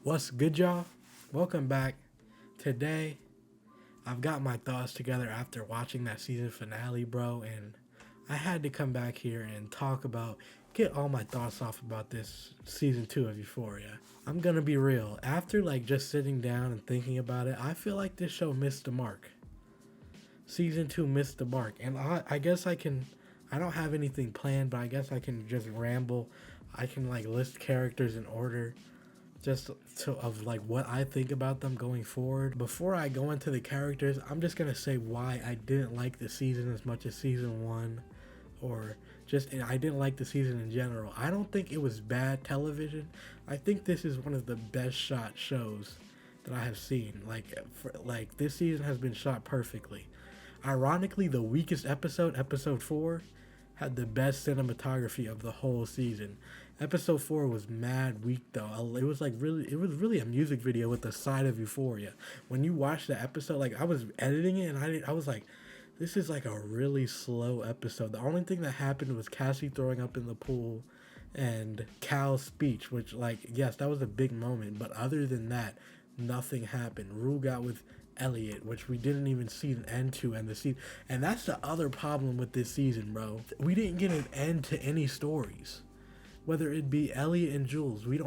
What's good, y'all? Welcome back. Today, I've got my thoughts together after watching that season finale, bro, and I had to come back here and get all my thoughts off about this season 2 of Euphoria. I'm gonna be real. After just sitting down and thinking about it, I feel like this show missed the mark. Season 2 missed the mark, and I guess I can. I don't have anything planned, but I guess I can just ramble. I can list characters in order just of what I think about them going forward. Before I go into the characters, I'm just gonna say why I didn't like the season as much as season 1, or just I didn't like the season in general. I don't think it was bad television. I think this is one of the best shot shows that I have seen. This season has been shot perfectly. Ironically, the weakest episode, episode 4, had the best cinematography of the whole season. Episode 4 was mad weak though. It was really a music video with the side of Euphoria. When you watch the episode, I was editing it and I was like, this is a really slow episode. The only thing that happened was Cassie throwing up in the pool and Cal's speech, which yes, that was a big moment, but other than that, nothing happened. Rue got with Elliot, which we didn't even see an end to, and that's the other problem with this season, bro. We didn't get an end to any stories, whether it be Elliot and Jules. We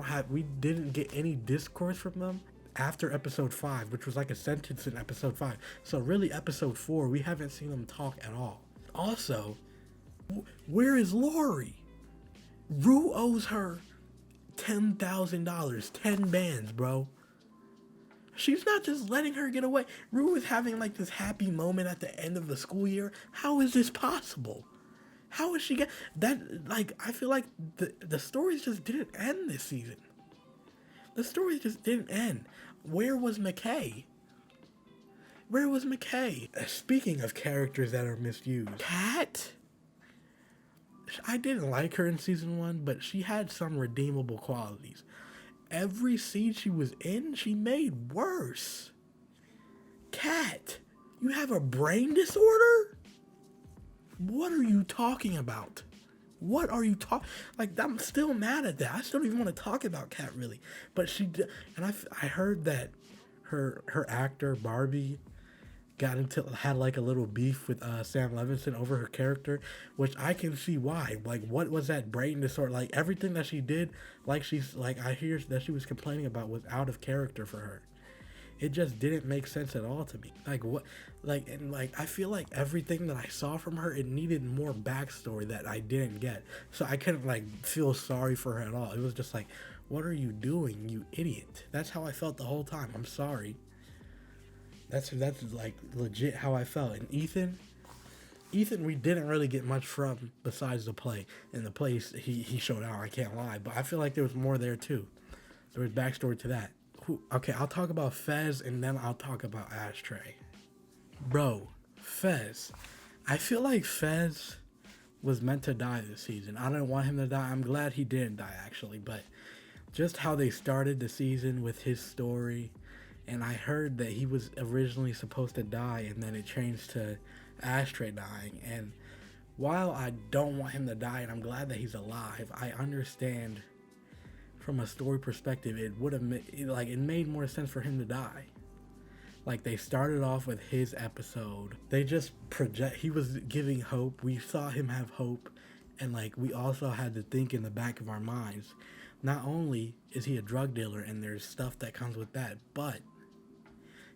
didn't get any discourse from them after episode 5, which was like a sentence in episode 5. So really, episode 4, we haven't seen them talk at all. Also, where is Lori? Rue owes her $10,000, 10 bands, bro. She's not just letting her get away. Rue is having this happy moment at the end of the school year. How is this possible? How is she get that? I feel like the stories just didn't end this season. The stories just didn't end. Where was McKay? Where was McKay? Speaking of characters that are misused, Kat. I didn't like her in season 1, but she had some redeemable qualities. Every scene she was in, she made worse. Kat, you have a brain disorder? What are you talking about? What are you talking? I'm still mad at that. I still don't even want to talk about Kat, really. But she did, and I heard that her actor Barbie had a little beef with Sam Levinson over her character, which I can see why. What was that brain disorder? Everything that she did, I hear that she was complaining about was out of character for her. It just didn't make sense at all to me. I feel like everything that I saw from her, it needed more backstory that I didn't get. So I couldn't feel sorry for her at all. It was just what are you doing, you idiot? That's how I felt the whole time. I'm sorry. That's legit how I felt. And Ethan, we didn't really get much from besides the play. And the place he showed out, I can't lie. But I feel like there was more there too. There was backstory to that. Okay, I'll talk about Fez and then I'll talk about Ashtray. Bro, Fez. I feel like Fez was meant to die this season. I didn't want him to die. I'm glad he didn't die, actually. But just how they started the season with his story, and I heard that he was originally supposed to die and then it changed to Ashtray dying. And while I don't want him to die and I'm glad that he's alive, I understand from a story perspective it would have it made more sense for him to die. They started off with his episode. They just he was giving hope. We saw him have hope, and we also had to think in the back of our minds, not only is he a drug dealer and there's stuff that comes with that, but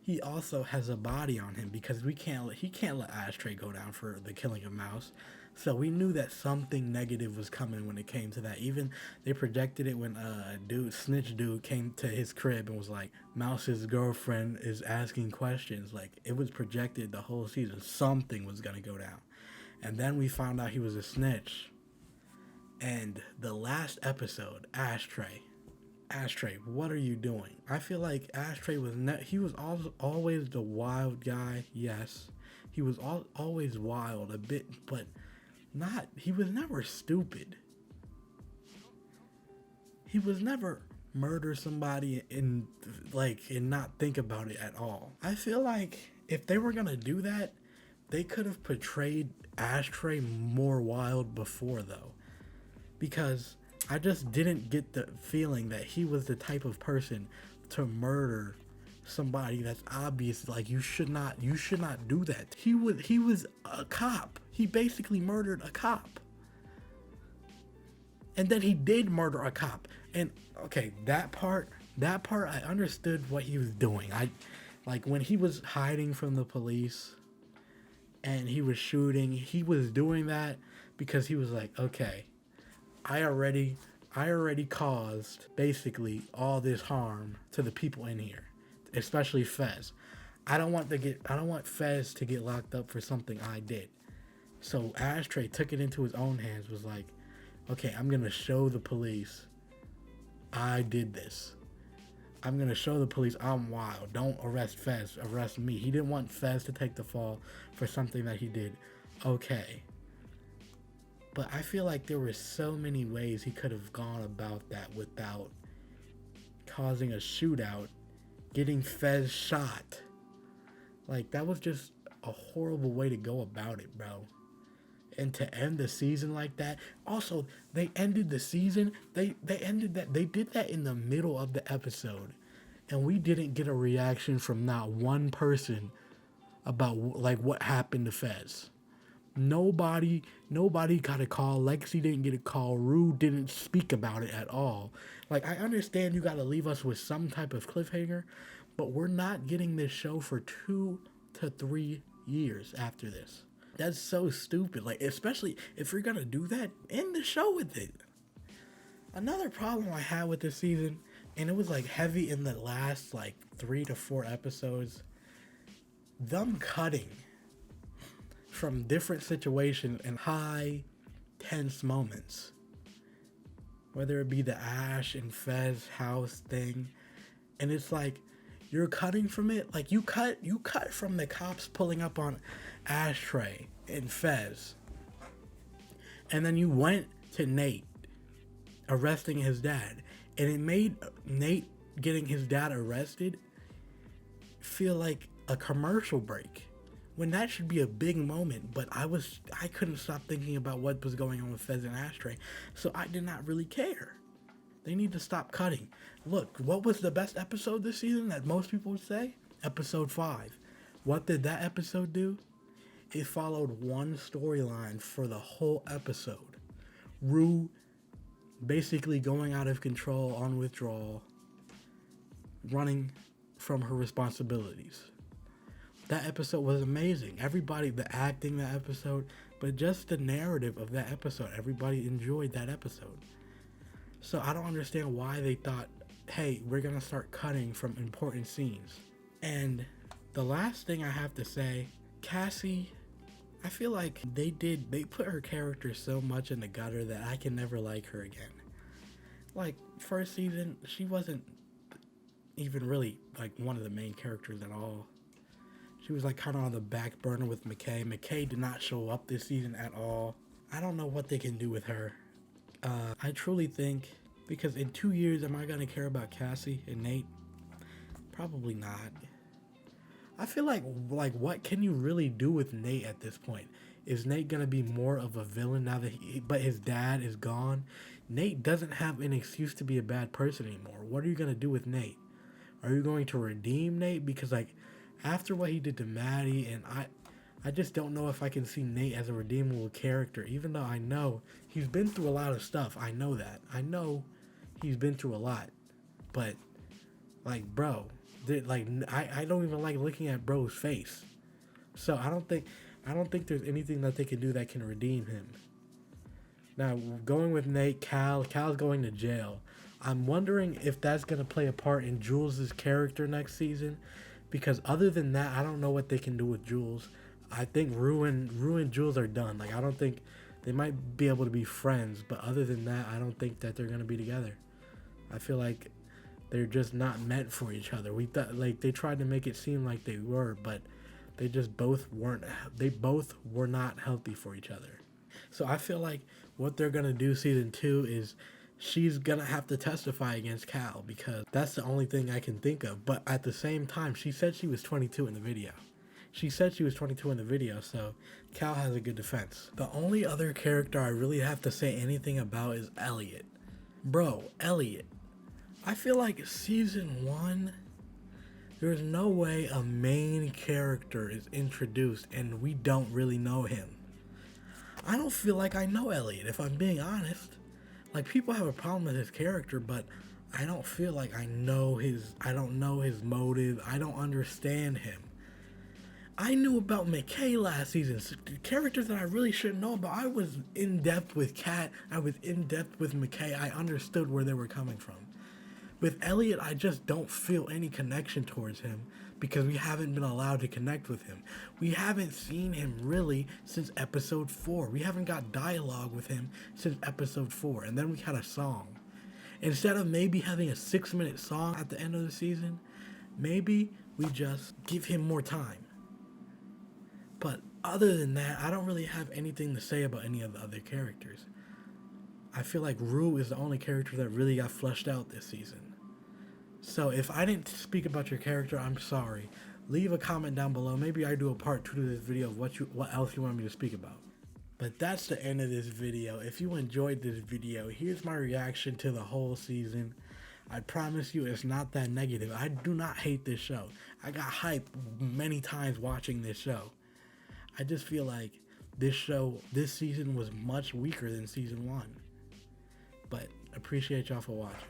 he also has a body on him because he can't let Ashtray go down for the killing of Mouse. So we knew that something negative was coming when it came to that. Even they projected it when snitch dude came to his crib and was like, Mouse's girlfriend is asking questions. It was projected the whole season. Something was gonna go down. And then we found out he was a snitch. And the last episode, Ashtray, what are you doing? I feel like Ashtray was he was always the wild guy. Yes, he was always wild a bit, but he was never stupid. He was never murder somebody and not think about it at all. I feel like if they were gonna do that, they could have portrayed Ashtray more wild before though, because I just didn't get the feeling that he was the type of person to murder somebody that's obvious. Like, you should not do that. He was a cop. He basically murdered a cop. And then he did murder a cop. And okay, that part I understood what he was doing. I like when he was hiding from the police and he was shooting, he was doing that because he was like, okay, I already caused basically all this harm to the people in here, especially Fez. I don't want Fez to get locked up for something I did. So Ashtray took it into his own hands, was like, okay, I'm gonna show the police I did this. I'm gonna show the police I'm wild. Don't arrest Fez, arrest me. He didn't want Fez to take the fall for something that he did. Okay. But I feel like there were so many ways he could have gone about that without causing a shootout, getting Fez shot. Like, that was just a horrible way to go about it, bro. And to end the season like that. Also, they ended the season. They did that in the middle of the episode. And we didn't get a reaction from not one person about like what happened to Fez. Nobody got a call. Lexi didn't get a call. Rue didn't speak about it at all. Like, I understand you got to leave us with some type of cliffhanger, but we're not getting this show for 2 to 3 years after this. That's so stupid. Like, especially if you're gonna do that, end the show with it. Another problem I had with this season, and it was like heavy in the last like 3 to 4 episodes, them cutting from different situations and high tense moments, whether it be the Ash and Fez house thing, and it's like you're cutting from it. Like, you cut from the cops pulling up on Ashtray and Fez, and then you went to Nate arresting his dad, and it made Nate getting his dad arrested feel like a commercial break, when that should be a big moment. But I couldn't stop thinking about what was going on with Fez and Ashtray, so I did not really care. They need to stop cutting. Look, what was the best episode this season that most people would say? Episode 5. What did that episode do? It followed one storyline for the whole episode. Rue basically going out of control, on withdrawal, running from her responsibilities. That episode was amazing. Everybody, the acting that episode, but just the narrative of that episode, everybody enjoyed that episode. So I don't understand why they thought, hey, we're going to start cutting from important scenes. And the last thing I have to say, Cassie, I feel like they put her character so much in the gutter that I can never like her again. Like, first season, she wasn't even really like one of the main characters at all. She was like kind of on the back burner with McKay. McKay did not show up this season at all. I don't know what they can do with her. I truly think, because in 2 years, am I going to care about Cassie and Nate? Probably not. I feel like what can you really do with Nate at this point? Is Nate going to be more of a villain now that but his dad is gone? Nate doesn't have an excuse to be a bad person anymore. What are you going to do with Nate? Are you going to redeem Nate? Because like, after what he did to Maddie, and I just don't know if I can see Nate as a redeemable character, even though I know he's been through a lot of stuff. I know that. I know he's been through a lot. But, like, bro, I don't even like looking at bro's face. So I don't think there's anything that they can do that can redeem him. Now, going with Nate, Cal's going to jail. I'm wondering if that's going to play a part in Jules' character next season. Because other than that, I don't know what they can do with Jules. I think Rue and Jules are done. Like, I don't think they might be able to be friends, but other than that, I don't think that they're gonna be together. I feel like they're just not meant for each other. We thought, like, they tried to make it seem like they were, but they just both weren't. They both were not healthy for each other. So I feel like what they're gonna do season 2 is, she's gonna have to testify against Cal, because that's the only thing I can think of. But at the same time, she said she was 22 in the video. So Cal has a good defense. The only other character I really have to say anything about is Elliot. Bro, Elliot. I feel like season one, there's no way a main character is introduced and we don't really know him. I don't feel like I know Elliot, if I'm being honest. Like, people have a problem with his character, but I don't feel like I don't know his motive. I don't understand him. I knew about McKay last season, characters that I really shouldn't know about. I was in depth with Kat, I was in depth with McKay, I understood where they were coming from. With Elliot, I just don't feel any connection towards him because we haven't been allowed to connect with him. We haven't seen him really since episode 4. We haven't got dialogue with him since episode 4, and then we had a song. Instead of maybe having a 6-minute song at the end of the season, maybe we just give him more time. But other than that, I don't really have anything to say about any of the other characters. I feel like Rue is the only character that really got fleshed out this season. So if I didn't speak about your character, I'm sorry. Leave a comment down below. Maybe I do a part 2 to this video of what else you want me to speak about. But that's the end of this video. If you enjoyed this video, here's my reaction to the whole season. I promise you it's not that negative. I do not hate this show. I got hyped many times watching this show. I just feel like this season was much weaker than season 1. But appreciate y'all for watching.